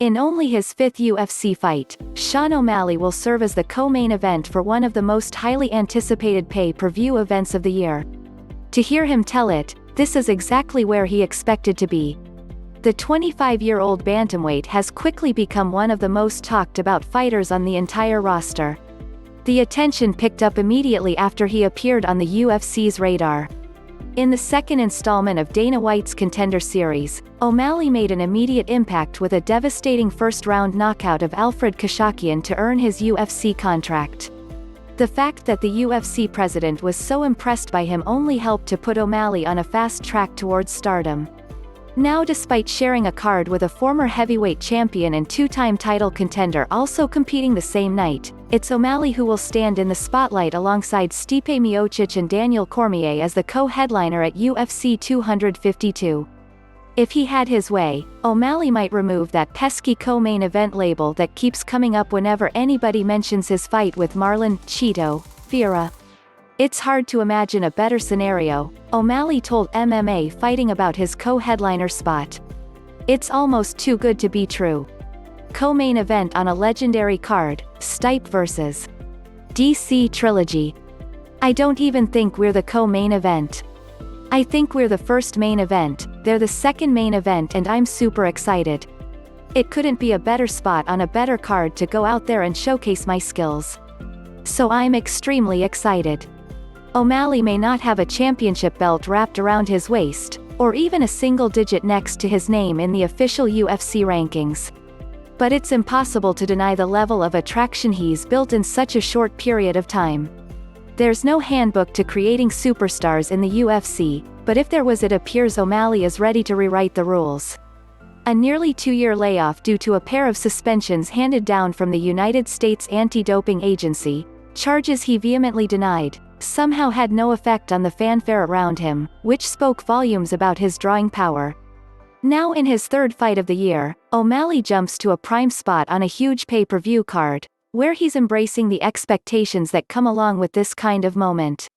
In only his fifth UFC fight, Sean O'Malley will serve as the co-main event for one of the most highly anticipated pay-per-view events of the year. To hear him tell it, this is exactly where he expected to be. The 25-year-old bantamweight has quickly become one of the most talked about fighters on the entire roster. The attention picked up immediately after he appeared on the UFC's radar. In the second installment of Dana White's Contender series, O'Malley made an immediate impact with a devastating first-round knockout of Alfred Khashakyan to earn his UFC contract. The fact that the UFC president was so impressed by him only helped to put O'Malley on a fast track towards stardom. Now, despite sharing a card with a former heavyweight champion and two-time title contender also competing the same night, it's O'Malley who will stand in the spotlight alongside Stipe Miocic and Daniel Cormier as the co-headliner at UFC 252. If he had his way, O'Malley might remove that pesky co-main event label that keeps coming up whenever anybody mentions his fight with Marlon, Chito, Vera. It's hard to imagine a better scenario, O'Malley told MMA Fighting about his co-headliner spot. It's almost too good to be true. Co-main event on a legendary card, Stipe vs. DC Trilogy. I don't even think we're the co-main event. I think we're the first main event, they're the second main event, and I'm super excited. It couldn't be a better spot on a better card to go out there and showcase my skills. So I'm extremely excited. O'Malley may not have a championship belt wrapped around his waist, or even a single digit next to his name in the official UFC rankings. But it's impossible to deny the level of attraction he's built in such a short period of time. There's no handbook to creating superstars in the UFC, but if there was, it appears O'Malley is ready to rewrite the rules. A nearly 2-year layoff due to a pair of suspensions handed down from the United States Anti-Doping Agency, charges he vehemently denied, somehow had no effect on the fanfare around him, which spoke volumes about his drawing power. Now in his third fight of the year, O'Malley jumps to a prime spot on a huge pay-per-view card, where he's embracing the expectations that come along with this kind of moment.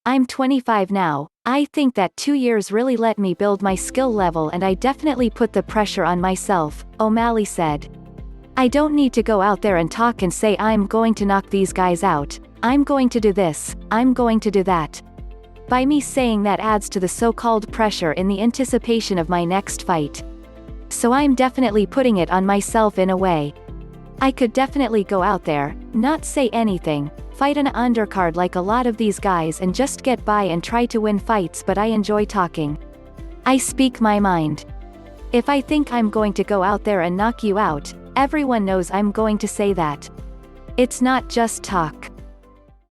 I'm 25 now, I think that 2 years really let me build my skill level, and I definitely put the pressure on myself, O'Malley said. I don't need to go out there and talk and say I'm going to knock these guys out, I'm going to do this, I'm going to do that. By me saying that adds to the so-called pressure in the anticipation of my next fight. So I'm definitely putting it on myself in a way. I could definitely go out there, not say anything, fight on an undercard like a lot of these guys and just get by and try to win fights, but I enjoy talking. I speak my mind. If I think I'm going to go out there and knock you out, everyone knows I'm going to say that. It's not just talk.